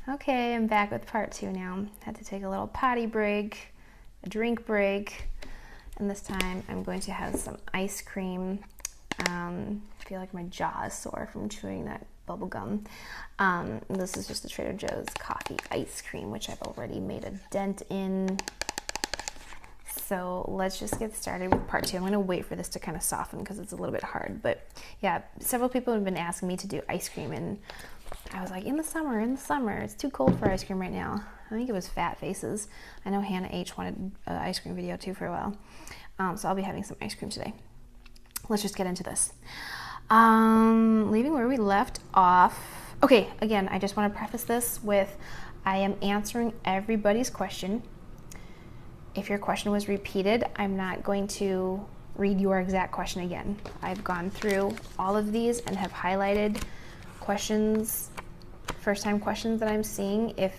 Okay, I'm back with part 2 now. Had to take a little potty break, a drink break, and this time I'm going to have some ice cream. I feel like my jaw is sore from chewing that bubble gum. This is just the Trader Joe's coffee ice cream, which I've already made a dent in. So let's just get started with part 2. I'm going to wait for this to kind of soften because it's a little bit hard. But yeah, several people have been asking me to do ice cream, and I was like, in the summer, it's too cold for ice cream right now. I think it was Fat Faces. I know Hannah H wanted an ice cream video too for a while. So I'll be having some ice cream today. Let's just get into this. Leaving where we left off. Okay, again, I just want to preface this with I am answering everybody's question. If your question was repeated, I'm not going to read your exact question again. I've gone through all of these and have highlighted questions, first-time questions that I'm seeing. If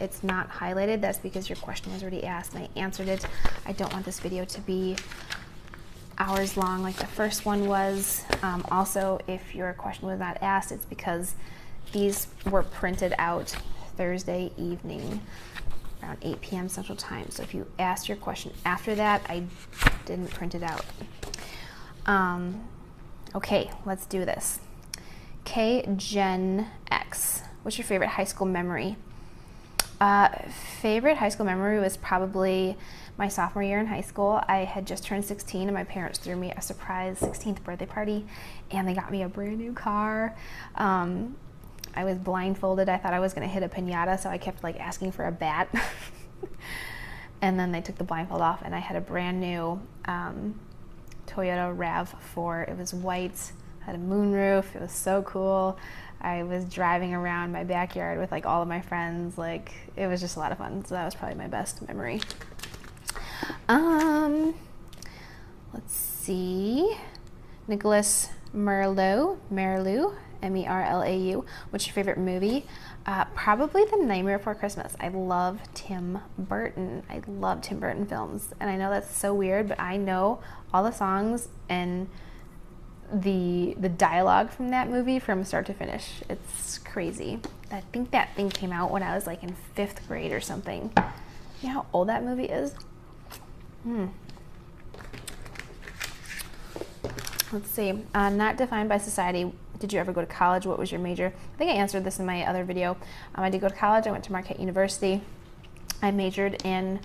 it's not highlighted, that's because your question was already asked and I answered it. I don't want this video to be hours long like the first one was. Also, if your question was not asked, it's because these were printed out Thursday evening around 8 p.m. Central Time. So if you asked your question after that, I didn't print it out. Okay, let's do this. K Gen X, what's your favorite high school memory? Favorite high school memory was probably my sophomore year in high school. I had just turned 16 and my parents threw me a surprise 16th birthday party and they got me a brand new car. I was blindfolded. I thought I was going to hit a piñata, so I kept like asking for a bat. And then they took the blindfold off and I had a brand new Toyota RAV4. It was white, had a moonroof. It was so cool. I was driving around my backyard with like all of my friends. Like, it was just a lot of fun. So that was probably my best memory. Let's see. Nicholas Merlau, Merlau. What's your favorite movie? Probably The Nightmare Before Christmas. I love Tim Burton. I love Tim Burton films. And I know that's so weird, but I know all the songs and the dialogue from that movie from start to finish. It's crazy. I think that thing came out when I was like in 5th grade or something. You know how old that movie is? Let's see. Not defined by society. Did you ever go to college? What was your major? I think I answered this in my other video. I did go to college. I went to Marquette University. I majored in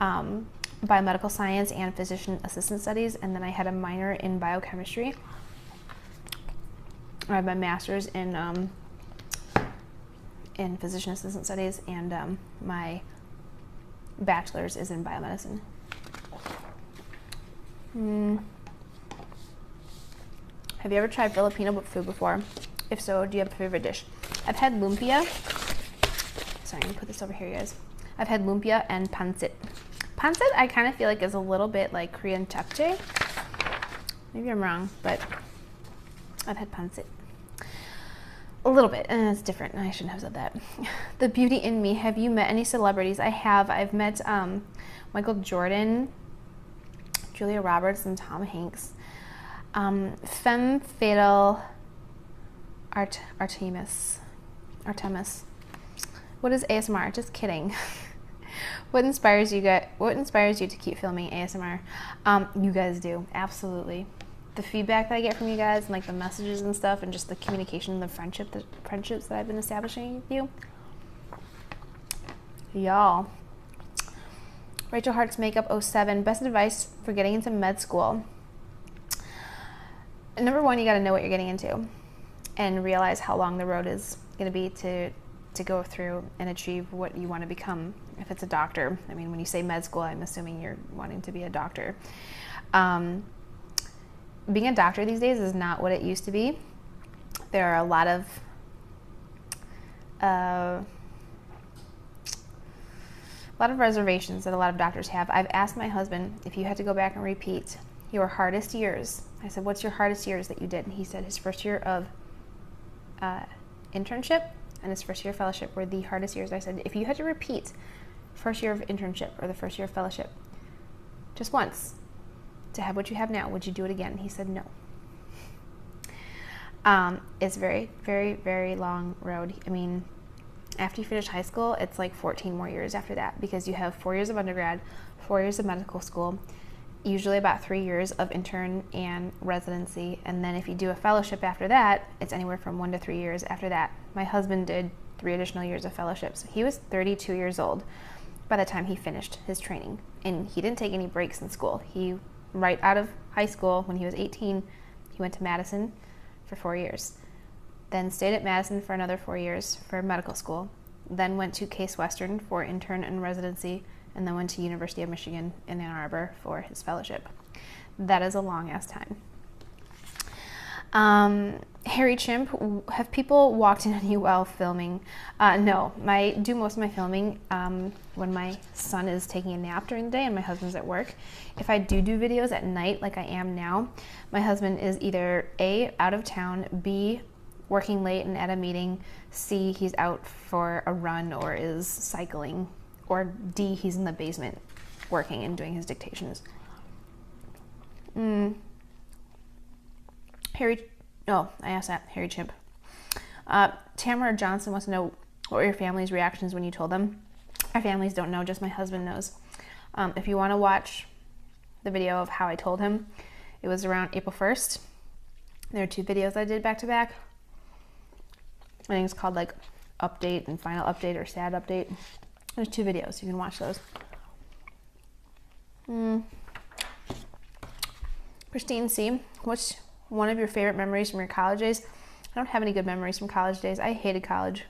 biomedical science and physician assistant studies, and then I had a minor in biochemistry. I have my master's in physician assistant studies, and my bachelor's is in biomedicine. Have you ever tried Filipino food before? If so, do you have a favorite dish? I've had lumpia. Sorry, I'm gonna put this over here, you guys. I've had lumpia and pancit. Pancit, I kind of feel like is a little bit like Korean japchae. Maybe I'm wrong, but I've had pancit. A little bit, and it's different. I shouldn't have said that. The beauty in me. Have you met any celebrities? I have. I've met Michael Jordan, Julia Roberts, and Tom Hanks. Femme Fatale Artemis. What is ASMR? Just kidding. What inspires you to keep filming ASMR? You guys do, absolutely. The feedback that I get from you guys and like the messages and stuff and just the communication and the friendships that I've been establishing with you. Y'all. Rachel Hart's Makeup 07. Best advice for getting into med school. Number one, you got to know what you're getting into and realize how long the road is going to be to go through and achieve what you want to become. If it's a doctor, I mean, when you say med school, I'm assuming you're wanting to be a doctor. Being a doctor these days is not what it used to be. There are a lot of reservations that a lot of doctors have. I've asked my husband if you had to go back and repeat your hardest years. I said, what's your hardest years that you did? And he said his first year of internship and his first year of fellowship were the hardest years. I said, if you had to repeat first year of internship or the first year of fellowship just once to have what you have now, would you do it again? He said no. It's a very, very, very long road. I mean, After you finish high school, it's like 14 more years after that, because you have 4 years of undergrad, 4 years of medical school, usually about 3 years of intern and residency. And then if you do a fellowship after that, it's anywhere from 1 to 3 years after that. My husband did 3 additional years of fellowships. He was 32 years old by the time he finished his training. And he didn't take any breaks in school. He, right out of high school, when he was 18, he went to Madison for 4 years. Then stayed at Madison for another 4 years for medical school. Then went to Case Western for intern and residency, and then went to University of Michigan in Ann Arbor for his fellowship. That is a long ass time. Harry Chimp, have people walked in on you while filming? No, I do most of my filming when my son is taking a nap during the day and my husband's at work. If I do videos at night like I am now, my husband is either A, out of town, B, working late and at a meeting, C, he's out for a run or is cycling, or D, he's in the basement working and doing his dictations. I asked that, Harry Chimp. Tamara Johnson wants to know, what were your family's reactions when you told them? Our families don't know, just my husband knows. If you want to watch the video of how I told him, it was around April 1st. There are 2 videos I did back to back. I think it's called like update and final update or sad update. There's 2 videos, you can watch those. Christine C, what's one of your favorite memories from your college days? I don't have any good memories from college days. I hated college.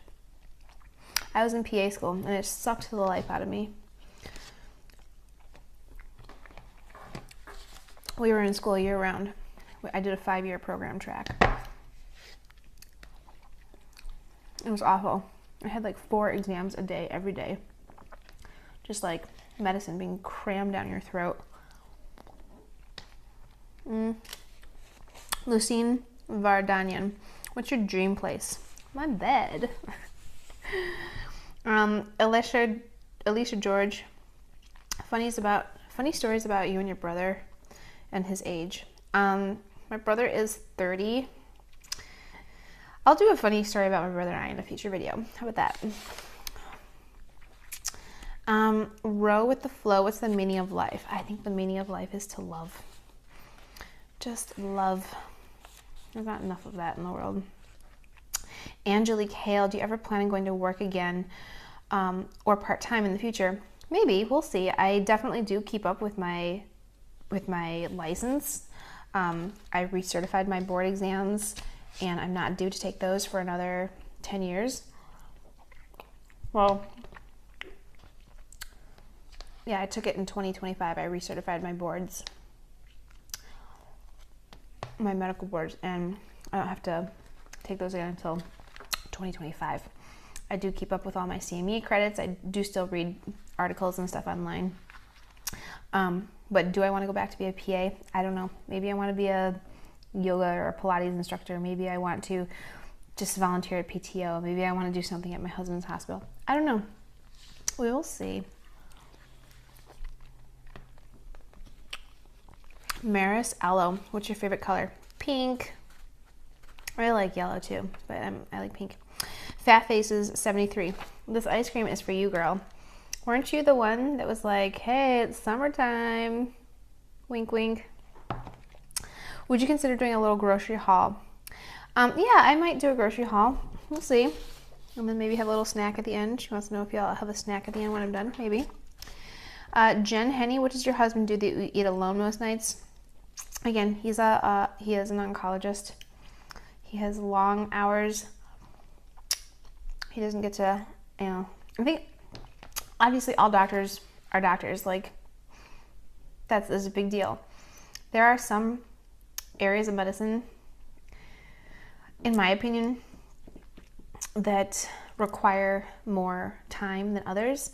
I was in PA school and it sucked the life out of me. We were in school year round. I did a 5-year program track. It was awful. I had like 4 exams a day, every day. Just like medicine being crammed down your throat. Lucine Vardanyan, what's your dream place? My bed. Alicia George, funny stories about you and your brother and his age. My brother is 30. I'll do a funny story about my brother and I in a future video. How about that? Row with the flow. What's the meaning of life? I think the meaning of life is to love. Just love. There's not enough of that in the world. Angelique Hale, do you ever plan on going to work again or part-time in the future? Maybe, we'll see. I definitely do keep up with my license. I recertified my board exams and I'm not due to take those for another 10 years. Well, yeah, I took it in 2025. I recertified my boards, my medical boards, and I don't have to take those again until 2025. I do keep up with all my CME credits. I do still read articles and stuff online. But do I want to go back to be a PA? I don't know. Maybe I want to be a yoga or a Pilates instructor. Maybe I want to just volunteer at PTO. Maybe I want to do something at my husband's hospital. I don't know. We will see. Maris Aloe, what's your favorite color? Pink. I like yellow too, but I like pink. Fat Faces 73. This ice cream is for you, girl. Weren't you the one that was like, hey, it's summertime? Wink, wink. Would you consider doing a little grocery haul? Yeah, I might do a grocery haul. We'll see. And then maybe have a little snack at the end. She wants to know if y'all have a snack at the end when I'm done. Maybe. Jen Henney, what does your husband do that you eat alone most nights? Again, he is an oncologist. He has long hours. He doesn't get to, I think, obviously all doctors are doctors. Like, that's a big deal. There are some areas of medicine, in my opinion, that require more time than others.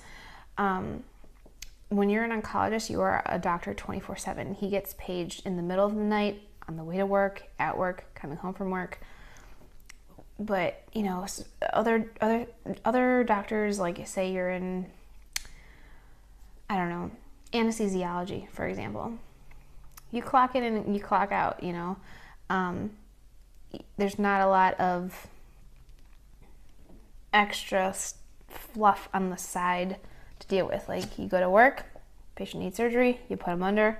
When you're an oncologist, you are a doctor 24/7. He gets paged in the middle of the night, on the way to work, at work, coming home from work. But, other doctors, like say you're in, I don't know, anesthesiology, for example. You clock in and you clock out, there's not a lot of, extra fluff on the side to deal with. Like, you go to work, patient needs surgery, you put them under,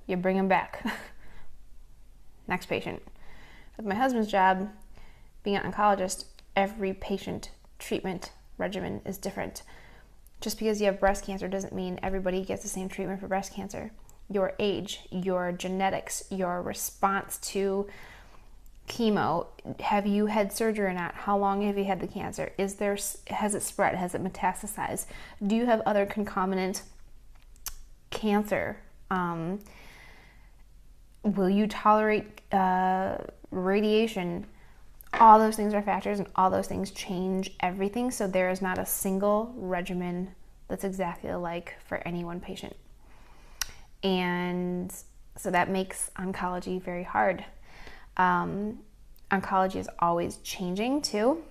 you bring them back. Next patient. With my husband's job, being an oncologist, every patient treatment regimen is different. Just because you have breast cancer doesn't mean everybody gets the same treatment for breast cancer. Your age, your genetics, your response to chemo, have you had surgery or not? How long have you had the cancer? Has it spread? Has it metastasized? Do you have other concomitant cancer? Will you tolerate radiation? All those things are factors, and all those things change everything. So there is not a single regimen that's exactly alike for any one patient. And so that makes oncology very hard. Oncology is always changing too.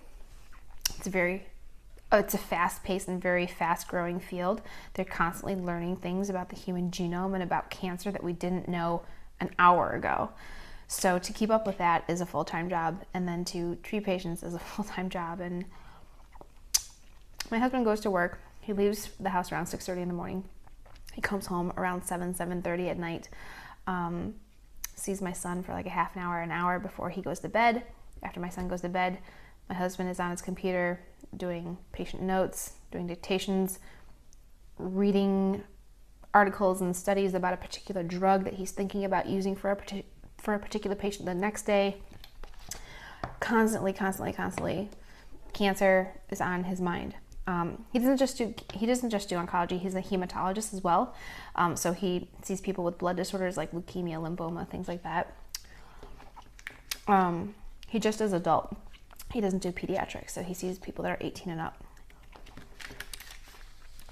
It's a fast-paced and very fast-growing field. They're constantly learning things about the human genome and about cancer that we didn't know an hour ago. So to keep up with that is a full-time job, and then to treat patients is a full-time job. And my husband goes to work. He leaves the house around 6:30 in the morning. He comes home around 7:30 at night. Sees my son for like a half an hour before he goes to bed. After my son goes to bed, my husband is on his computer doing patient notes, doing dictations, reading articles and studies about a particular drug that he's thinking about using for a particular patient the next day. Constantly, cancer is on his mind. He doesn't just do oncology. He's a hematologist as well. So he sees people with blood disorders like leukemia, lymphoma, things like that. He just does adult. He doesn't do pediatrics. So he sees people that are 18 and up.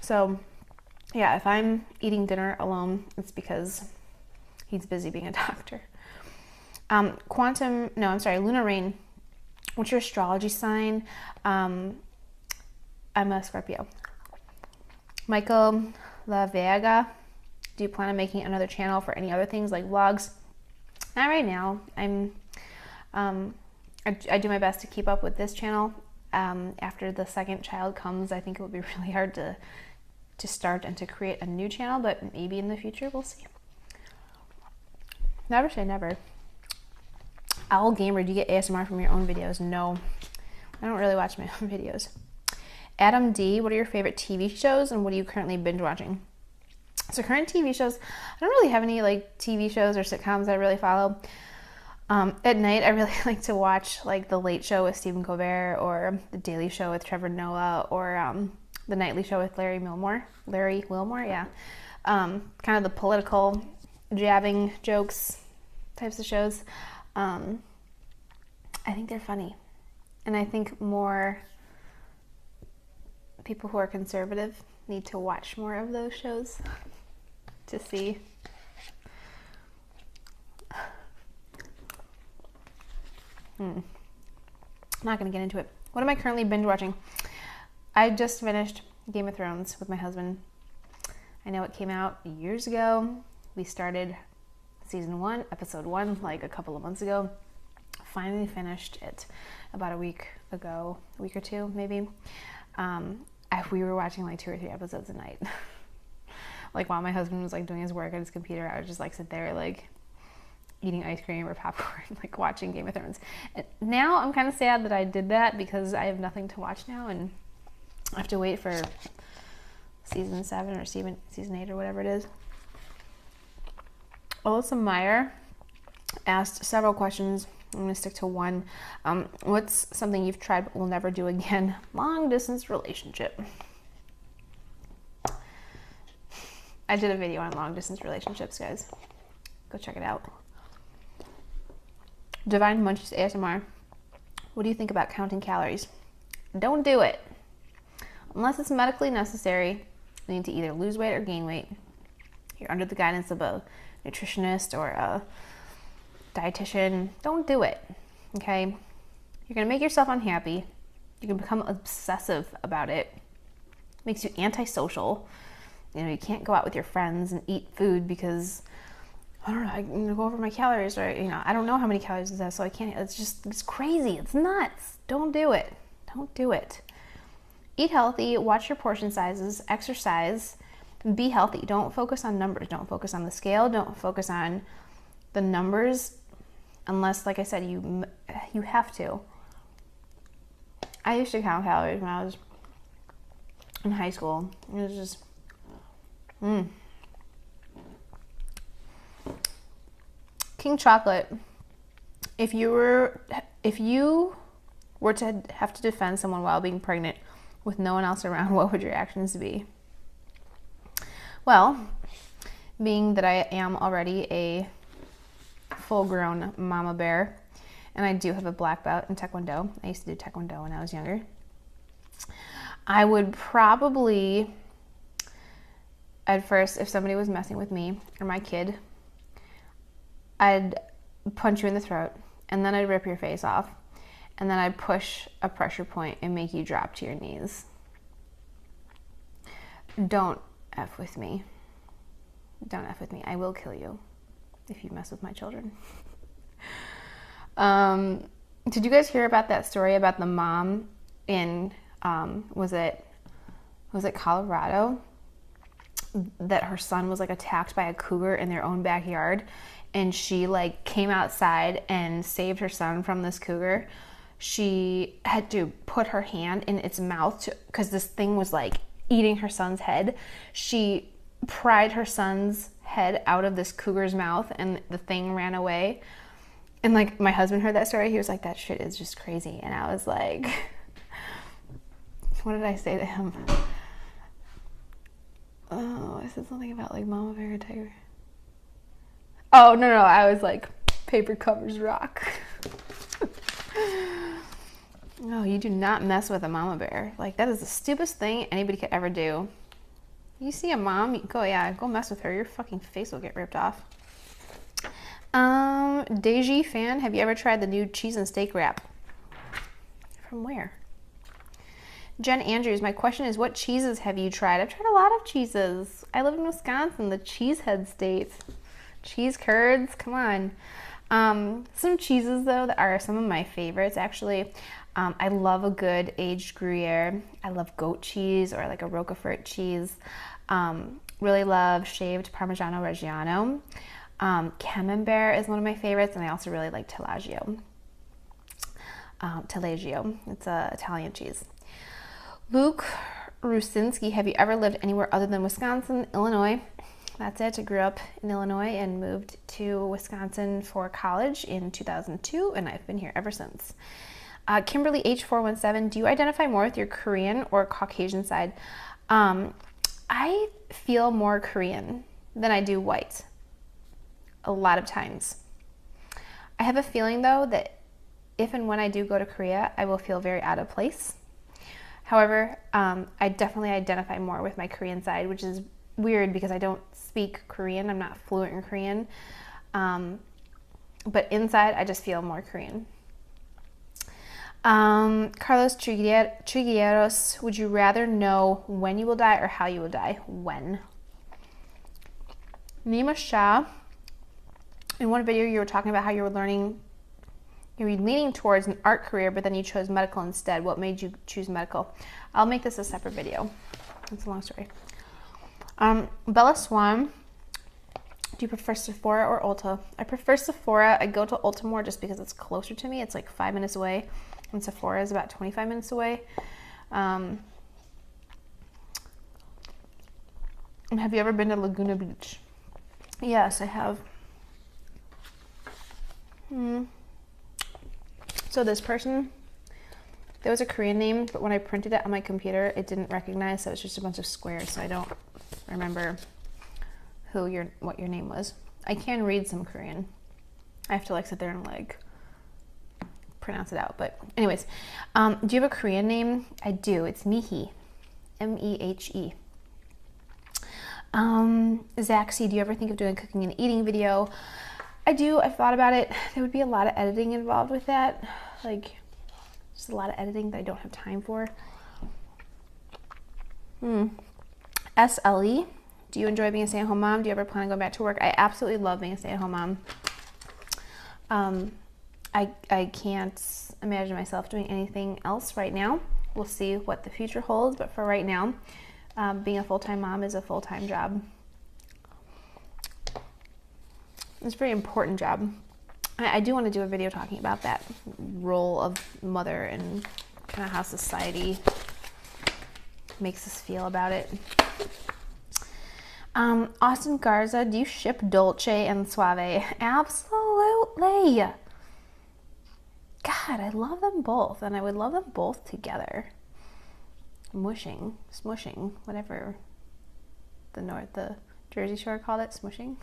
So yeah, if I'm eating dinner alone, it's because he's busy being a doctor. Lunar Rain. What's your astrology sign? I'm a Scorpio. Michael La Vega, do you plan on making another channel for any other things like vlogs? Not right now. I do my best to keep up with this channel. After the second child comes, I think it would be really hard to start and to create a new channel, but maybe in the future, we'll see. Never say never. Owl Gamer, do you get ASMR from your own videos? No, I don't really watch my own videos. Adam D, what are your favorite TV shows and what are you currently binge watching? So current TV shows, I don't really have any like TV shows or sitcoms I really follow. At night, I really like to watch like The Late Show with Stephen Colbert, or The Daily Show with Trevor Noah, or The Nightly Show with Larry Wilmore, yeah. Kind of the political jabbing jokes types of shows. I think they're funny. And I think more people who are conservative need to watch more of those shows to see. I'm not going to get into it. What am I currently binge watching? I just finished Game of Thrones with my husband. I know it came out years ago. We started season 1, episode 1, like a couple of months ago. Finally finished it about a week ago, a week or two maybe. We were watching like 2 or 3 episodes a night. Like while my husband was like doing his work at his computer, I would just like sit there like eating ice cream or popcorn, like watching Game of Thrones. And now I'm kind of sad that I did that because I have nothing to watch now and I have to wait for season 7 or season 8 or whatever it is. Alyssa Meyer asked several questions. I'm going to stick to one. What's something you've tried but will never do again? Long distance relationship. I did a video on long distance relationships, guys. Go check it out. Divine Munchies ASMR. What do you think about counting calories? Don't do it. Unless it's medically necessary, you need to either lose weight or gain weight. You're under the guidance of a nutritionist or a dietitian. Don't do it, okay? You're gonna make yourself unhappy. You can become obsessive about it. Makes you antisocial. You know, you can't go out with your friends and eat food because, I don't know, I'm gonna go over my calories, or, you know, I don't know how many calories it has, so I can't, it's crazy, it's nuts. Don't do it. Don't do it. Eat healthy, watch your portion sizes, exercise, be healthy. Don't focus on numbers. Don't focus on the scale. Don't focus on the numbers unless, like I said, you have to. I used to count calories when I was in high school. It was just, King chocolate. If you were to have to defend someone while being pregnant with no one else around, what would your actions be? Well, being that I am already a full-grown mama bear, and I do have a black belt in Taekwondo. I used to do Taekwondo when I was younger. I would probably, at first, if somebody was messing with me or my kid, I'd punch you in the throat, and then I'd rip your face off, and then I'd push a pressure point and make you drop to your knees. Don't F with me. Don't F with me. I will kill you if you mess with my children. Did you guys hear about that story about the mom in, was it Colorado? That her son was like attacked by a cougar in their own backyard, and she like came outside and saved her son from this cougar. She had to put her hand in its mouth because this thing was like eating her son's head. She pried her son's head out of this cougar's mouth, and the thing ran away. And like my husband heard that story, he was like, that shit is just crazy. And I was like, what did I say to him? Oh, I said something about like mama bear and tiger. Oh, no, I was like, paper covers rock. No, you do not mess with a mama bear. Like, that is the stupidest thing anybody could ever do. You see a mom, go mess with her. Your fucking face will get ripped off. Deji fan, have you ever tried the new cheese and steak wrap? From where? Jen Andrews, my question is, what cheeses have you tried? I've tried a lot of cheeses. I live in Wisconsin, the cheesehead state. Cheese curds, come on. Some cheeses, though, that are some of my favorites, actually. I love a good aged Gruyere. I love goat cheese or like a Roquefort cheese. Really love shaved Parmigiano Reggiano. Camembert is one of my favorites, and I also really like Taleggio. It's an Italian cheese. Luke Rusinski, have you ever lived anywhere other than Wisconsin, Illinois? That's it. I grew up in Illinois and moved to Wisconsin for college in 2002, and I've been here ever since. Kimberly H417, do you identify more with your Korean or Caucasian side? I feel more Korean than I do white a lot of times. I have a feeling, though, that if and when I do go to Korea, I will feel very out of place. However, I definitely identify more with my Korean side, which is weird because I don't speak Korean. I'm not fluent in Korean. But inside, I just feel more Korean. Carlos Trigueros, would you rather know when you will die or how you will die? When? Nima Shah, in one video you were talking about how you were leaning towards an art career, but then you chose medical instead. What made you choose medical? I'll make this a separate video. It's a long story. Bella Swan, do you prefer Sephora or Ulta? I prefer Sephora. I go to Ulta more just because it's closer to me. It's like 5 minutes away, and Sephora is about 25 minutes away. And have you ever been to Laguna Beach? Yes, I have. So this person, there was a Korean name, but when I printed it on my computer, it didn't recognize, so it's just a bunch of squares, so I don't remember what your name was. I can read some Korean. I have to like sit there and like pronounce it out, but anyways, do you have a Korean name? I do. It's Mihi, M-E-H-E. Zaxi, do you ever think of doing a cooking and eating video? I do. I've thought about it. There would be a lot of editing involved with that. Like, just a lot of editing that I don't have time for. SLE, do you enjoy being a stay-at-home mom? Do you ever plan on going back to work? I absolutely love being a stay-at-home mom. I can't imagine myself doing anything else right now. We'll see what the future holds, but for right now, being a full-time mom is a full-time job. It's a very important job. I do want to do a video talking about that role of mother and kind of how society makes us feel about it. Austin Garza, do you ship Dolce and Suave? Absolutely. God, I love them both, and I would love them both together. Smushing, whatever the Jersey Shore called it, smushing.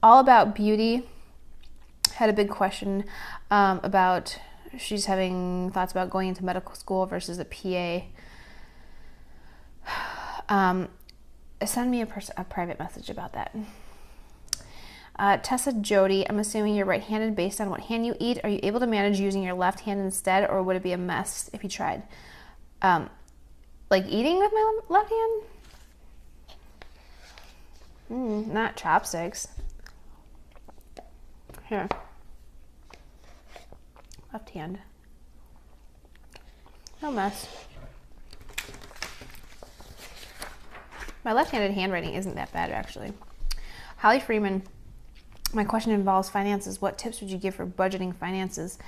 All About Beauty had a big question about she's having thoughts about going into medical school versus a PA. Send me a private message about that. Tessa Jody, I'm assuming you're right-handed based on what hand you eat. Are you able to manage using your left hand instead, or would it be a mess if you tried? Like eating with my left hand? Not chopsticks. Here. Left hand. No mess. My left-handed handwriting isn't that bad, actually. Holly Freeman, my question involves finances. What tips would you give for budgeting finances?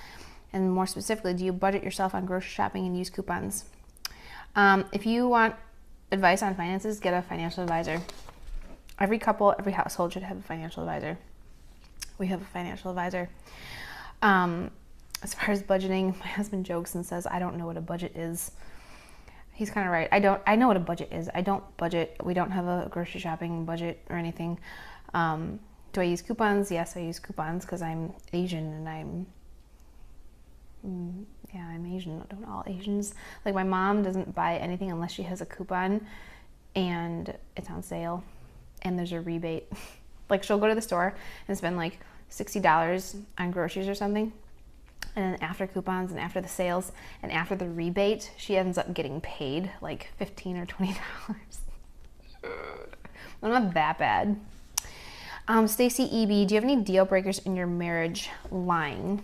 And more specifically, do you budget yourself on grocery shopping and use coupons? If you want advice on finances, get a financial advisor. Every couple, every household should have a financial advisor. We have a financial advisor. As far as budgeting, my husband jokes and says, I don't know what a budget is. He's kind of right. I know what a budget is. I don't budget. We don't have a grocery shopping budget or anything. Do I use coupons? Yes, I use coupons because I'm Asian and I'm Asian. Don't all Asians? Like my mom doesn't buy anything unless she has a coupon and it's on sale and there's a rebate. Like she'll go to the store and spend like $60 on groceries or something. And then after coupons and after the sales and after the rebate, she ends up getting paid like $15 or $20. I'm not that bad. Stacy EB, do you have any deal breakers in your marriage? Lying.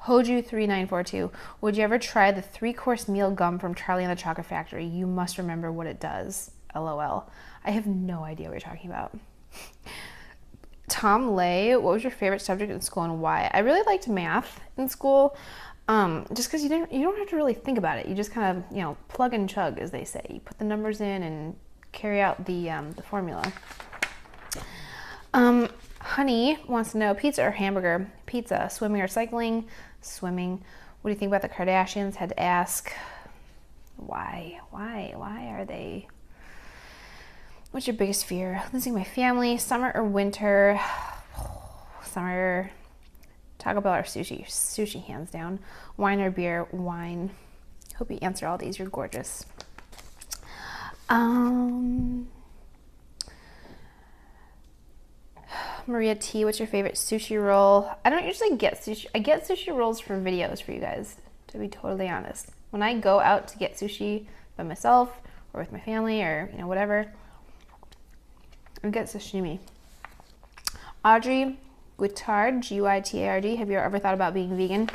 Hoju3942, would you ever try the 3-course meal gum from Charlie and the Chocolate Factory? You must remember what it does. LOL. I have no idea what you're talking about. Tom Lay, what was your favorite subject in school and why? I really liked math in school, just because you don't have to really think about it. You just kind of, plug and chug, as they say. You put the numbers in and carry out the formula. Honey wants to know, pizza or hamburger? Pizza. Swimming or cycling? Swimming. What do you think about the Kardashians? Had to ask. Why? Why are they... What's your biggest fear? Losing my family, summer or winter? Summer. Taco Bell or sushi? Sushi, hands down. Wine or beer? Wine. Hope you answer all these. You're gorgeous. Maria T, what's your favorite sushi roll? I don't usually get sushi. I get sushi rolls for videos for you guys, to be totally honest. When I go out to get sushi by myself or with my family or, whatever, I get sashimi. Audrey Guittard, Guitard, have you ever thought about being vegan?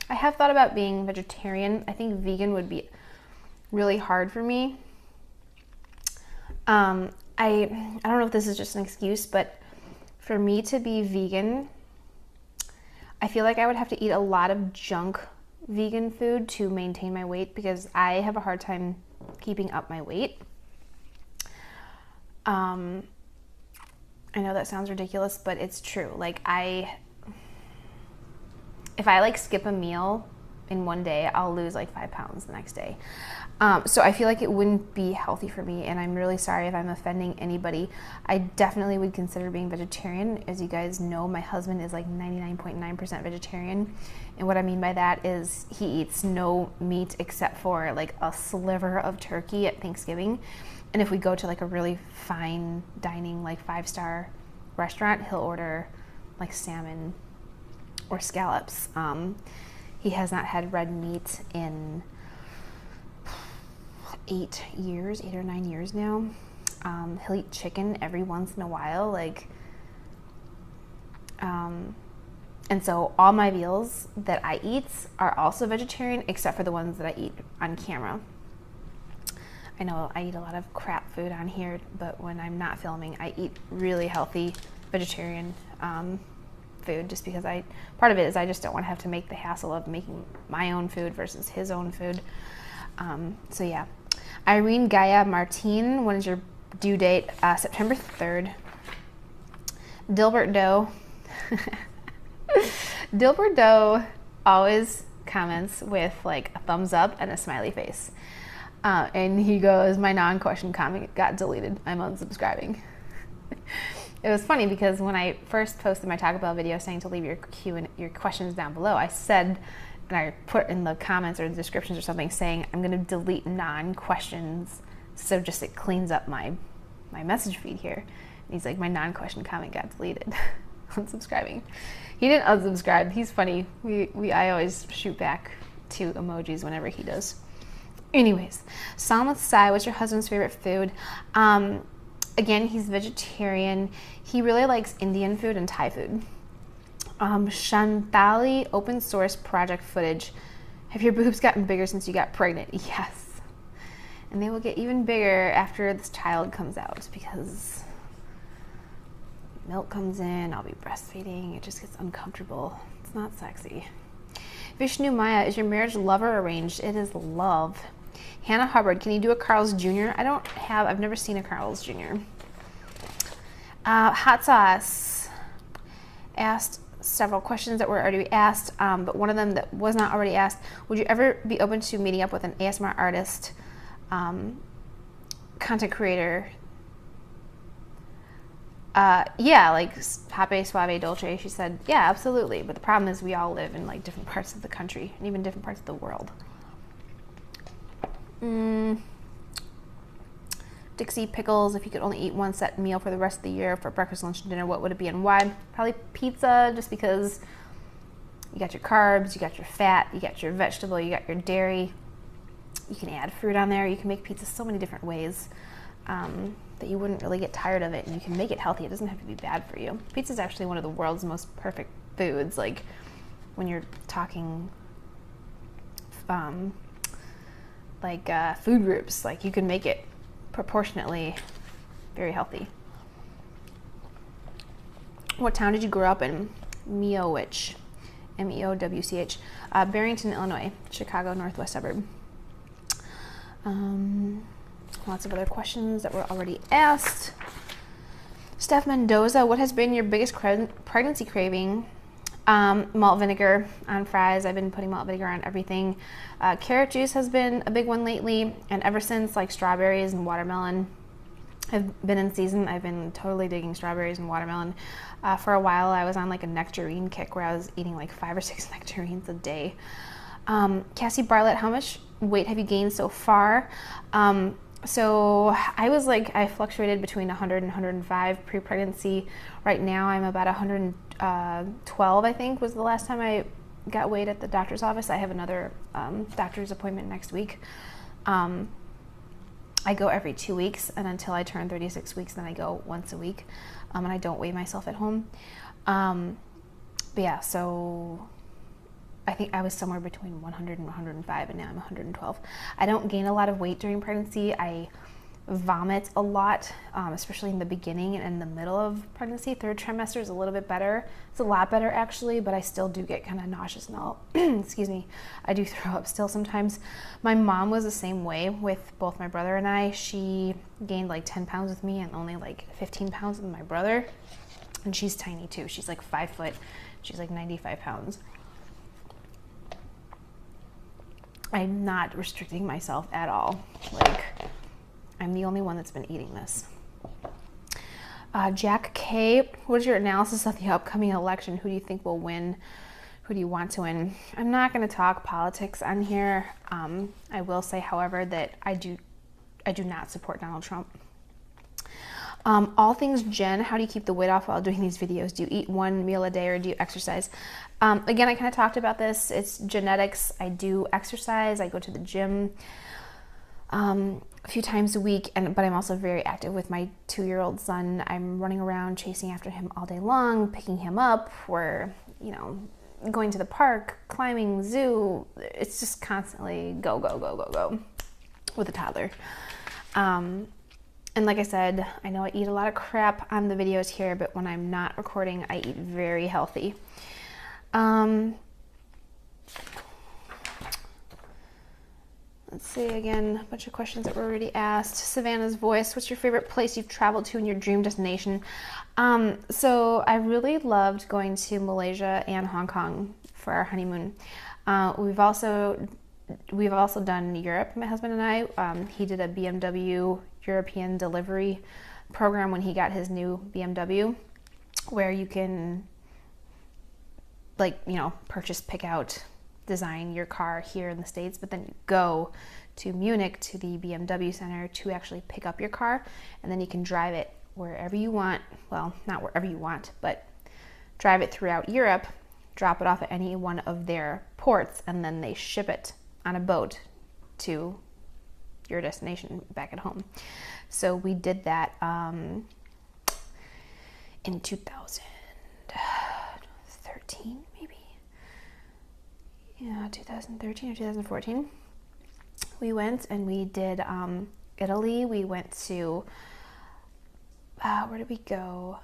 I have thought about being vegetarian. I think vegan would be really hard for me. I don't know if this is just an excuse, but for me to be vegan, I feel like I would have to eat a lot of junk vegan food to maintain my weight because I have a hard time keeping up my weight. I know that sounds ridiculous, but it's true. Like if I skip a meal in one day, I'll lose like 5 pounds the next day. So I feel like it wouldn't be healthy for me, and I'm really sorry if I'm offending anybody. I definitely would consider being vegetarian. As you guys know, my husband is like 99.9% vegetarian, and what I mean by that is he eats no meat except for like a sliver of turkey at Thanksgiving. And if we go to like a really fine dining, like 5-star restaurant, he'll order like salmon or scallops. He has not had red meat in 8 or 9 years now. He'll eat chicken every once in a while. And so all my meals that I eat are also vegetarian, except for the ones that I eat on camera. I know I eat a lot of crap food on here, but when I'm not filming, I eat really healthy vegetarian food, just because part of it is I just don't want to have to make the hassle of making my own food versus his own food. So yeah. Irene Gaia Martine, when is your due date? September 3rd. Dilbert Doe. Dilbert Doe always comments with like a thumbs up and a smiley face. And he goes, my non-question comment got deleted. I'm unsubscribing. It was funny because when I first posted my Taco Bell video saying to leave your questions down below, I said, and I put in the comments or the descriptions or something saying, I'm going to delete non-questions so just it cleans up my message feed here. And he's like, my non-question comment got deleted. Unsubscribing. He didn't unsubscribe. He's funny. I always shoot back 2 emojis whenever he does. Anyways, Salma Sai, what's your husband's favorite food? Again, he's vegetarian. He really likes Indian food and Thai food. Shantali, open source project footage. Have your boobs gotten bigger since you got pregnant? Yes. And they will get even bigger after this child comes out, because milk comes in, I'll be breastfeeding, it just gets uncomfortable. It's not sexy. Vishnu Maya, is your marriage love or arranged? It is love. Hannah Hubbard, can you do a Carl's Jr.? I've never seen a Carl's Jr. Hot Sauce asked several questions that were already asked, but one of them that was not already asked, would you ever be open to meeting up with an ASMR artist, content creator? Yeah, like Pape Suave Dolce, she said, yeah, absolutely. But the problem is we all live in like different parts of the country and even different parts of the world. Dixie Pickles, if you could only eat one set meal for the rest of the year for breakfast, lunch, and dinner, what would it be and why? Probably pizza, just because you got your carbs, you got your fat, you got your vegetable, you got your dairy. You can add fruit on there. You can make pizza so many different ways that you wouldn't really get tired of it, and you can make it healthy. It doesn't have to be bad for you. Pizza is actually one of the world's most perfect foods. Like when you're talking food groups, like you can make it proportionately very healthy. What town did you grow up in? Meowich, M-E-O-W-C-H. Barrington, Illinois, Chicago northwest suburb. Lots of other questions that were already asked. Steph Mendoza, what has been your biggest pregnancy craving? Malt vinegar on fries. I've been putting malt vinegar on everything. Carrot juice has been a big one lately, and ever since like strawberries and watermelon have been in season, I've been totally digging strawberries and watermelon. For a while I was on like a nectarine kick where I was eating like 5 or 6 nectarines a day. Cassie Bartlett, how much weight have you gained so far? So I fluctuated between 100 and 105 pre-pregnancy. Right now I'm about 112, I think, was the last time I got weighed at the doctor's office. I have another doctor's appointment next week. I go every 2 weeks, and until I turn 36 weeks, then I go once a week, and I don't weigh myself at home. But yeah, so I think I was somewhere between 100 and 105, and now I'm 112. I don't gain a lot of weight during pregnancy. I vomit a lot, especially in the beginning and in the middle of pregnancy. 3rd trimester is a little bit better. It's a lot better actually, but I still do get kind of nauseous and all. Excuse me. I do throw up still sometimes. My mom was the same way with both my brother and I. She gained like 10 pounds with me and only like 15 pounds with my brother. And she's tiny too. She's like 5 foot. She's like 95 pounds. I'm not restricting myself at all. Like, I'm the only one that's been eating this. Jack K, what is your analysis of the upcoming election? Who do you think will win? Who do you want to win? I'm not going to talk politics on here. I will say, however, that I do not support Donald Trump. All things Jen, how do you keep the weight off while doing these videos? Do you eat one meal a day or do you exercise? Again, I kind of talked about this. It's genetics. I do exercise. I go to the gym a few times a week, but I'm also very active with my 2-year-old son. I'm running around chasing after him all day long, picking him up. We're you know, going to the park, climbing, zoo. It's just constantly go, go, go, go, go with a toddler. And like I said, I know I eat a lot of crap on the videos here, but when I'm not recording, I eat very healthy. Let's see, again, a bunch of questions that were already asked. Savannah's Voice, what's your favorite place you've traveled to in your dream destination? So I really loved going to Malaysia and Hong Kong for our honeymoon. We've also done Europe, my husband and I. He did a BMW European delivery program when he got his new BMW, where you can, like, you know, purchase, pick out, design your car here in the States, but then you go to Munich to the BMW center to actually pick up your car, and then you can drive it wherever you want. Well, not wherever you want, but drive it throughout Europe, drop it off at any one of their ports, and then they ship it on a boat to your destination back at home. So we did that in 2013, maybe. Yeah, 2013 or 2014. We went and we did Italy. We went to, where did we go?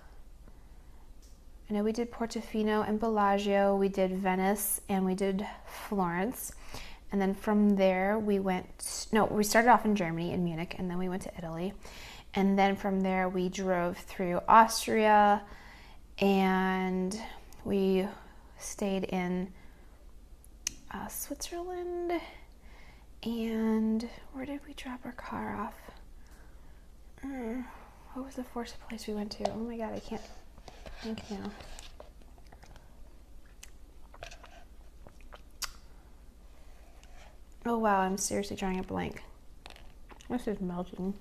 I know we did Portofino and Bellagio. We did Venice and we did Florence. And then from there we started off in Germany, in Munich, and then we went to Italy. And then from there we drove through Austria, and we stayed in Switzerland. And where did we drop our car off? What was the first place we went to? Oh my God, I can't think now. Oh wow, I'm seriously drawing a blank. This is melting.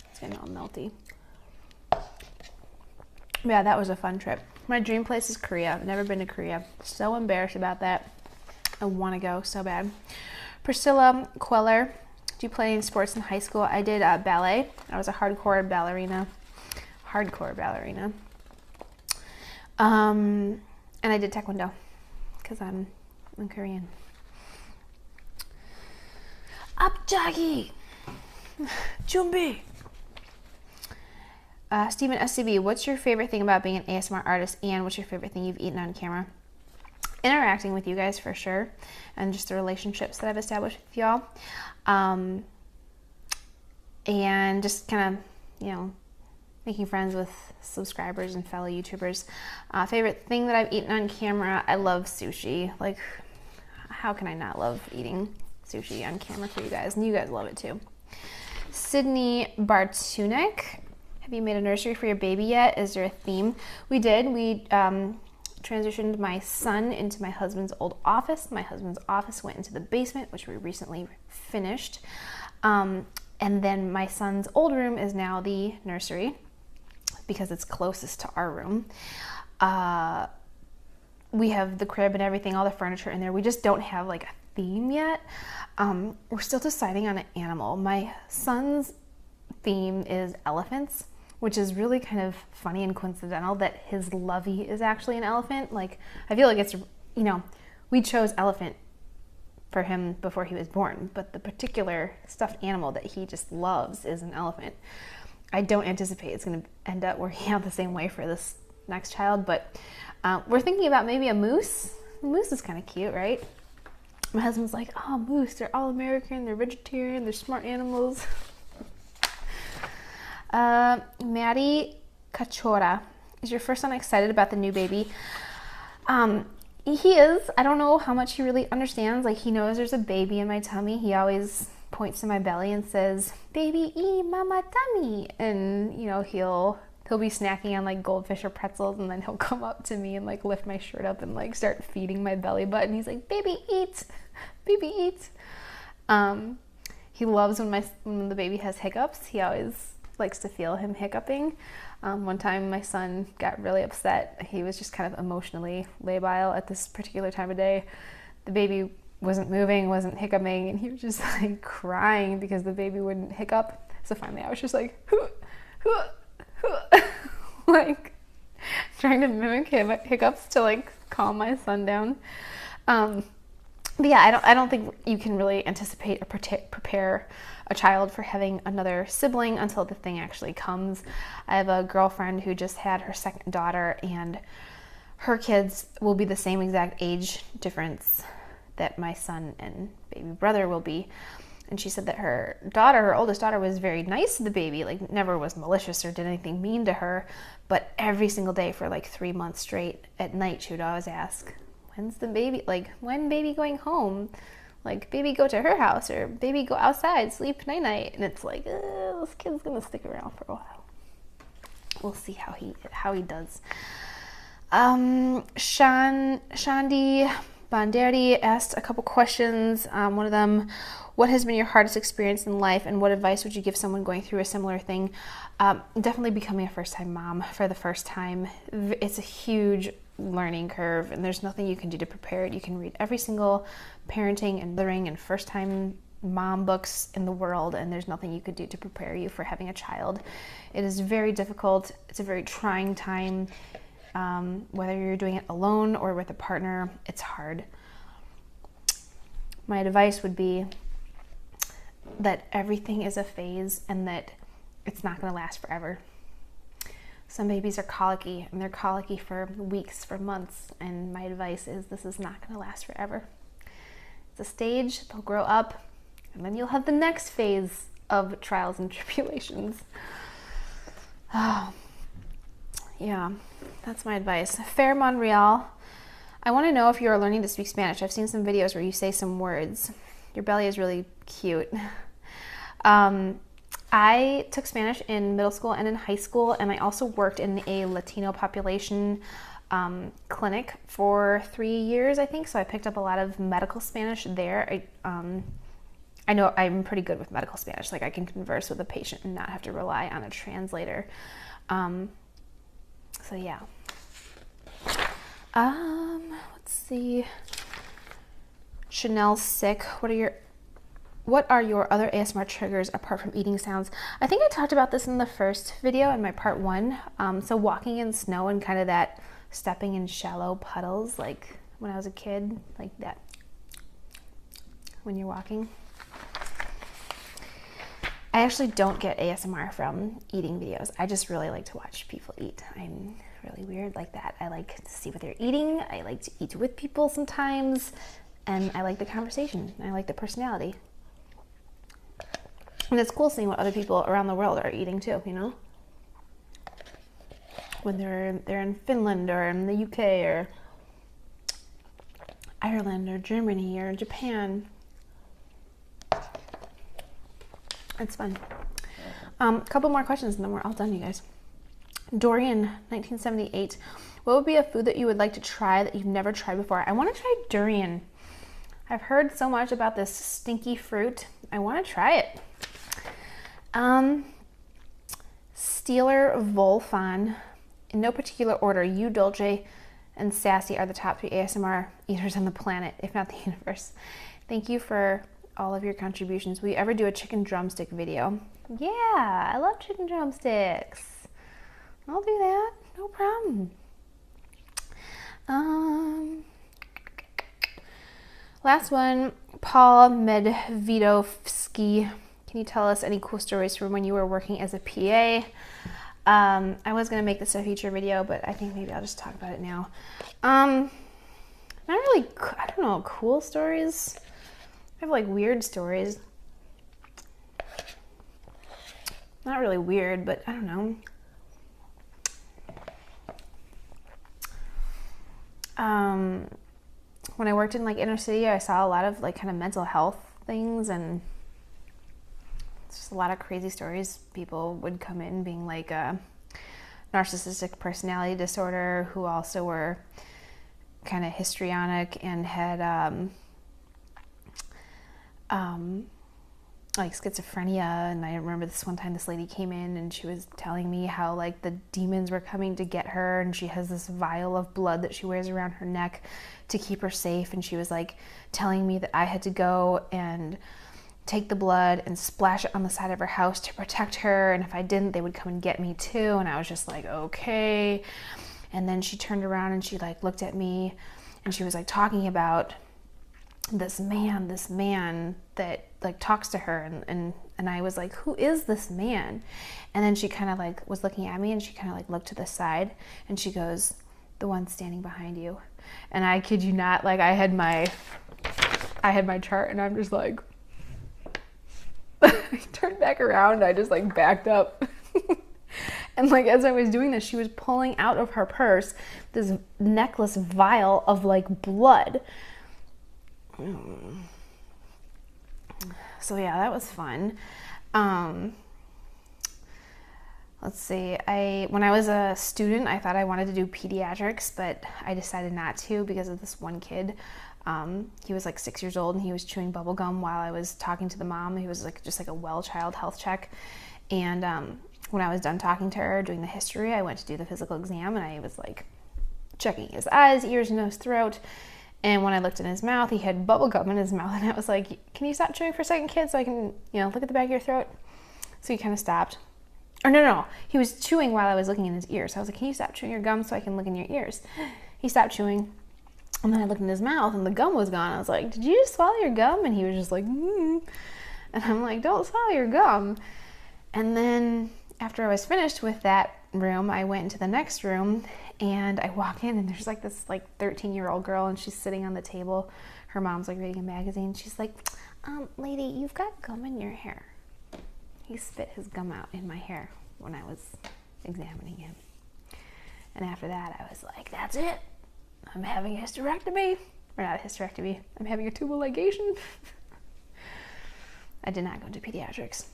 It's getting all melty. Yeah, that was a fun trip. My dream place is Korea. I've never been to Korea. So embarrassed about that. I want to go so bad. Priscilla Queller, do you play any sports in high school? I did ballet. I was a hardcore ballerina. And I did taekwondo because I'm Korean. Upjagi! Jumbi! Stephen SCB, what's your favorite thing about being an ASMR artist, and what's your favorite thing you've eaten on camera? Interacting with you guys for sure, and just the relationships that I've established with y'all. And just kind of, you know, making friends with subscribers and fellow YouTubers. Favorite thing that I've eaten on camera, I love sushi. Like, how can I not love eating sushi on camera for you guys? And you guys love it too. Sydney Bartunek, have you made a nursery for your baby yet? Is there a theme? We did. We transitioned my son into my husband's old office. My husband's office went into the basement, which we recently finished. And then my son's old room is now the nursery because it's closest to our room. We have the crib and everything, all the furniture in there. We just don't have like a theme yet. We're still deciding on an animal. My son's theme is elephants, which is really kind of funny and coincidental that his lovey is actually an elephant. Like, I feel like it's, you know, we chose elephant for him before he was born, but the particular stuffed animal that he just loves is an elephant. I don't anticipate it's going to end up working out the same way for this next child, but we're thinking about maybe a moose. A moose is kind of cute, right? My husband's like, oh, moose, they're all American, they're vegetarian, they're smart animals. Maddie Cachora, is your first son excited about the new baby? He is. I don't know how much he really understands. Like, he knows there's a baby in my tummy. He always points to my belly and says, baby, eat mama tummy. And, you know, he'll be snacking on like goldfish or pretzels, and then he'll come up to me and like lift my shirt up and like start feeding my belly button. He's like, baby, eat, baby, eat. He loves when the baby has hiccups. He always likes to feel him hiccuping. One time my son got really upset. He was just kind of emotionally labile at this particular time of day. The baby wasn't moving, wasn't hiccuping, and he was just like crying because the baby wouldn't hiccup. So finally I was just like, like, trying to mimic hiccups to like calm my son down. But yeah, I don't think you can really anticipate or prepare a child for having another sibling until the thing actually comes. I have a girlfriend who just had her second daughter, and her kids will be the same exact age difference that my son and baby brother will be. And she said that her oldest daughter, was very nice to the baby, like never was malicious or did anything mean to her, but every single day for like 3 months straight at night, she would always ask, when's the baby, like, when baby going home? Like, baby go to her house, or baby go outside, sleep night-night. And it's like, this kid's gonna stick around for a while. We'll see how he does. Shandi Banderdi asked a couple questions. One of them, what has been your hardest experience in life, and what advice would you give someone going through a similar thing? Definitely becoming a first-time mom for the first time. It's a huge learning curve, and there's nothing you can do to prepare it. You can read every single parenting and mothering and first-time mom books in the world, and there's nothing you could do to prepare you for having a child. It is very difficult. It's a very trying time. Whether you're doing it alone or with a partner, it's hard. My advice would be that everything is a phase and that it's not going to last forever. Some babies are colicky, and they're colicky for weeks, for months, and my advice is this is not going to last forever. It's a stage, they'll grow up, and then you'll have the next phase of trials and tribulations. Oh, yeah, that's my advice. Fair Monreal, I want to know if you are learning to speak Spanish. I've seen some videos where you say some words. Your belly is really cute. I took Spanish in middle school and in high school, and I also worked in a Latino population clinic for 3 years, I think. So I picked up a lot of medical Spanish there. I know I'm pretty good with medical Spanish. Like, I can converse with a patient and not have to rely on a translator. So yeah. Let's see. Chanel's sick. What are your other ASMR triggers apart from eating sounds? I think I talked about this in the first video in my part 1. So walking in snow and kind of that stepping in shallow puddles, like when I was a kid, like that when you're walking. I actually don't get ASMR from eating videos. I just really like to watch people eat. I'm really weird like that. I like to see what they're eating. I like to eat with people sometimes. And I like the conversation. I like the personality. And it's cool seeing what other people around the world are eating too, you know? When they're in Finland or in the UK or Ireland or Germany or Japan. It's fun. A couple more questions and then we're all done, you guys. Dorian, 1978. What would be a food that you would like to try that you've never tried before? I want to try durian. I've heard so much about this stinky fruit. I want to try it. Steeler Volfon, in no particular order, you, Dolce, and Sassy are the top 3 ASMR eaters on the planet, if not the universe. Thank you for all of your contributions. Will you ever do a chicken drumstick video? Yeah, I love chicken drumsticks. I'll do that, no problem. Last one, Paul Medvedovsky. Can you tell us any cool stories from when you were working as a PA? I was going to make this a future video, but I think maybe I'll just talk about it now. Not really, I don't know, cool stories. I have like weird stories. Not really weird, but I don't know. When I worked in like inner city, I saw a lot of like kind of mental health things, and it's just a lot of crazy stories. People would come in being like a narcissistic personality disorder, who also were kind of histrionic and had like schizophrenia. And I remember this one time this lady came in and she was telling me how like the demons were coming to get her, and she has this vial of blood that she wears around her neck to keep her safe. And she was like telling me that I had to go and take the blood and splash it on the side of her house to protect her, and if I didn't, they would come and get me too. And I was just like, okay. And then she turned around and she like looked at me and she was like talking about this man that like talks to her, and I was like, who is this man? And then she kind of like was looking at me and she kind of like looked to the side and she goes, the one standing behind you. And I kid you not, like I had my chart and I'm just like, I turned back around and I just like backed up. And like as I was doing this, she was pulling out of her purse this necklace vial of like blood. So yeah, that was fun. Let's see, when I was a student, I thought I wanted to do pediatrics, but I decided not to because of this one kid. He was like 6 years old and he was chewing bubble gum while I was talking to the mom. He was like just like a well child health check. And when I was done talking to her, doing the history, I went to do the physical exam and I was like checking his eyes, ears, nose, throat. And when I looked in his mouth, he had bubble gum in his mouth. And I was like, can you stop chewing for a second, kid, so I can, look at the back of your throat? So he kind of stopped. Or no, he was chewing while I was looking in his ears. So I was like, can you stop chewing your gum so I can look in your ears? He stopped chewing. And then I looked in his mouth and the gum was gone. I was like, did you just swallow your gum? And he was just like, And I'm like, don't swallow your gum. And then after I was finished with that room, I went into the next room and I walk in and there's like this like 13-year-old girl and she's sitting on the table. Her mom's like reading a magazine. She's like, lady, you've got gum in your hair. He spit his gum out in my hair when I was examining him. And after that, I was like, that's it. I'm having a hysterectomy. Or not a hysterectomy. I'm having a tubal ligation. I did not go into pediatrics.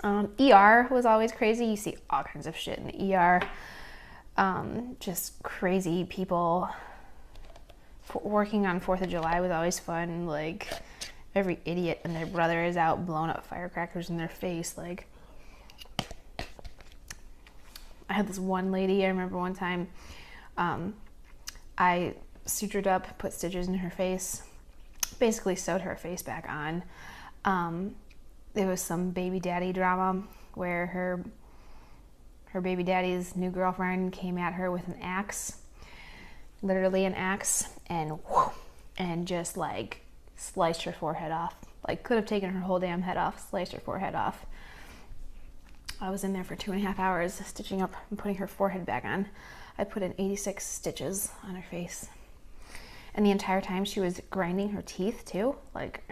ER was always crazy. You see all kinds of shit in the ER. Just crazy people. Working on 4th of July was always fun. Like, every idiot and their brother is out blowing up firecrackers in their face. Like, I had this one lady, I remember one time, I sutured up, put stitches in her face, basically sewed her face back on. There was some baby daddy drama where her baby daddy's new girlfriend came at her with an axe, literally an axe, and just like sliced her forehead off. Like, could have taken her whole damn head off, sliced her forehead off. I was in there for 2.5 hours stitching up and putting her forehead back on. I put in 86 stitches on her face. And the entire time she was grinding her teeth too, like,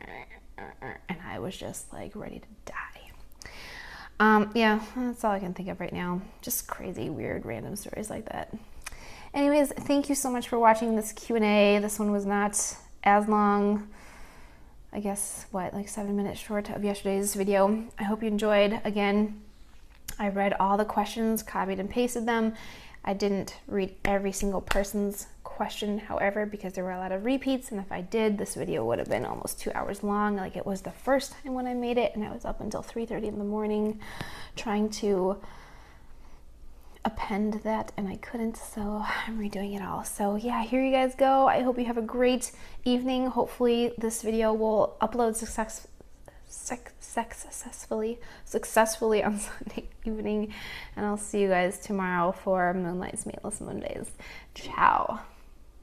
and I was just like ready to die. Yeah, that's all I can think of right now. Just crazy, weird, random stories like that. Anyways, thank you so much for watching this Q&A. This one was not as long. I guess, like 7 minutes short of yesterday's video. I hope you enjoyed. Again, I read all the questions, copied and pasted them. I didn't read every single person's question, however, because there were a lot of repeats, and if I did, this video would have been almost 2 hours long. Like, it was the first time when I made it, and I was up until 3:30 in the morning trying to append that, and I couldn't, so I'm redoing it all. So yeah, here you guys go. I hope you have a great evening. Hopefully this video will upload successfully on Sunday evening, and I'll see you guys tomorrow for Moonlight's Meatless Mondays. Ciao.